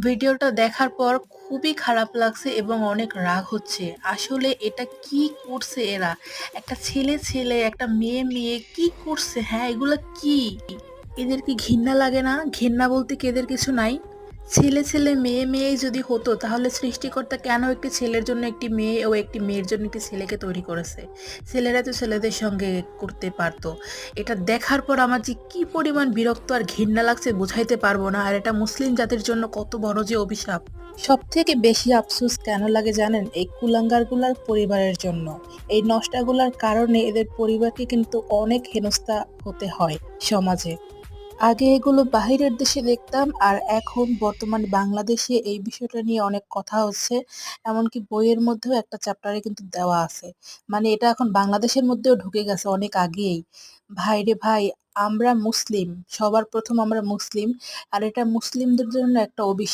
ভিডিওটা দেখার পর খুবই খারাপ লাগছে এবং অনেক রাগ হচ্ছে। আসলে এটা কি করছে এরা? একটা ছেলে, একটা মেয়ে কি করছে? হ্যাঁ, এগুলা কি? এদের কি ঘিন্না লাগে না? ঘেন্না বলতে কি এদের কিছু নাই? ছেলে, মেয়েই যদি হতো তাহলে সৃষ্টিকর্তা কেন একটি ছেলের জন্য একটি মেয়ে ও একটি মেয়ের জন্য একটি ছেলেকে তৈরি করেছে? ছেলেরা তো ছেলেদের সঙ্গে করতে পারতো। এটা দেখার পর আমার যে কি পরিমাণ বিরক্ত আর ঘৃণা লাগছে বোঝাইতে পারবো না। আর এটা মুসলিম জাতির জন্য কত বড় যে অভিশাপ। সবথেকে বেশি আফসোস কেন লাগে জানেন? এই কুলাঙ্গারগুলার পরিবারের জন্য। এই নষ্টাগুলার কারণে এদের পরিবারকে কিন্তু অনেক হেনস্থা হতে হয় সমাজে। আগে এগুলো বাহিরের দেশে দেখতাম আর এখন বর্তমানে বাংলাদেশে এই বিষয়টা নিয়ে অনেক কথা হচ্ছে। এমনকি বইয়ের মধ্যেও একটা চ্যাপ্টারে কিন্তু দেওয়া আছে। মানে এটা এখন বাংলাদেশের মধ্যেও ঢুকে গেছে অনেক আগেই। ভাইরে ভাই, আমরা মুসলিম, সবার প্রথম আমরা মুসলিম, আর এটা মুসলিমদের জন্য একটা অভিশাপ।